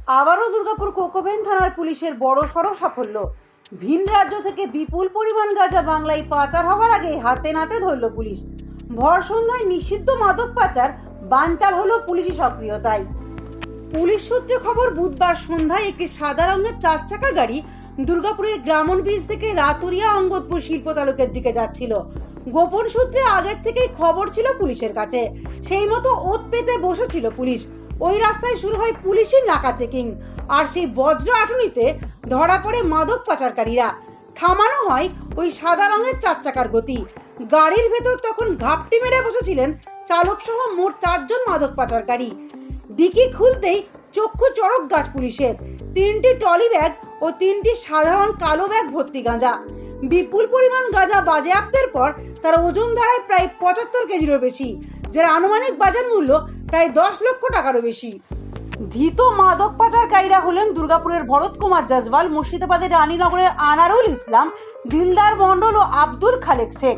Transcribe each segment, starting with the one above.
আবারও দুর্গাপুর কোকোভেন থানার পুলিশের বড়সড় সাফল্য। ভিন রাজ্য থেকে বিপুল পরিমাণ গাঁজা বাংলায় পাচার হওয়ার আগে হাতে নাতে ধরল পুলিশ। ভর সন্ধ্যায় নিষিদ্ধ মাদক পাচার বানচাল হলো পুলিশি সক্রিয়তায়। পুলিশ সূত্রে খবর, বুধবার সন্ধ্যায় একটি সাদা রঙের 4 চাকা গাড়ি দুর্গাপুরের গ্রামন ব্রিজ থেকে রাতুরিয়া অঙ্গদপুর শিল্প তালুকের দিকে যাচ্ছিল। গোপন সূত্রে আগের থেকেই খবর ছিল পুলিশের কাছে, সেই মতো ওত পেতে বসেছিল পুলিশ। ওই রাস্তায় শুরু হয় পুলিশের নাকা চেকিং, আর সেই বজ্র আটুনিতে ধরা পড়ে মাদক পাচারকারীরা। থামানো হয় ওই সাদা রঙের 4 চাকার গতি। গাড়ির ভেতর তখন ঘাপটি মেরে বসেছিলেন চালক সহ মোট 4 জন মাদক পাচারকারী। ডিকি খুলতেই চক্ষু চড়ক গাছ পুলিশের। 3টি ট্রলি ব্যাগ ও 3টি সাধারণ কালো ব্যাগ ভর্তি গাঁজা। বিপুল পরিমাণ গাঁজা বাজেয়াপ্তের পর তার ওজন দাঁড়ায় প্রায় 75 কেজিরও বেশি, যার আনুমানিক বাজার মূল্য প্রায় 10 লক্ষ টাকারও বেশি। ধৃত মাদক পাচারকারীরা হলেন দুর্গাপুরের ভরত কুমার জাজওয়াল, মুর্শিদাবাদের রানীনগরের আনারুল ইসলাম, দিলদার মণ্ডল ও আব্দুল খালেক শেখ।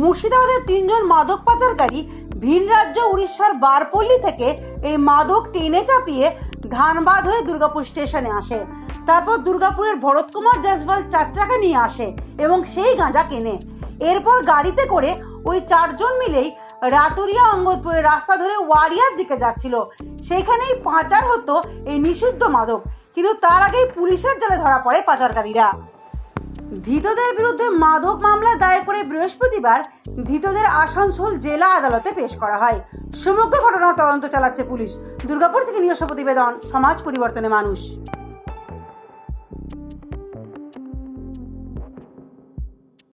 মুর্শিদাবাদের 3 জন মাদক পাচারকারী ভিন রাজ্য উড়িষ্যার বারপল্লী থেকে এই মাদক টেনে চাপিয়ে ধানবাদ হয়ে দুর্গাপুর স্টেশনে আসে। তারপর দুর্গাপুরের ভরত কুমার জাজওয়াল 4 চাকা নিয়ে আসে এবং সেই গাঁজা কেনে। এরপর গাড়িতে করে ওই 4 জন মিলেই রাতুরিয়া অঙ্গদপুরের রাস্তা ধরে ওয়ারিয়ার দিকে যাচ্ছিল। সেখানেই পাচার হতো এই নিষিদ্ধ মাদক, কিন্তু তার আগেই পুলিশের জালে ধরা পড়ে পাচারকারীরা। ধৃতদের বিরুদ্ধে মাদক মামলা দায়ের করে বৃহস্পতিবার ধৃতদের আসানসোল জেলা আদালতে পেশ করা হয়। সমগ্র ঘটনা তদন্ত চালাচ্ছে পুলিশ। দুর্গাপুর থেকে নিজস্ব প্রতিবেদন, সমাজ পরিবর্তনে মানুষ।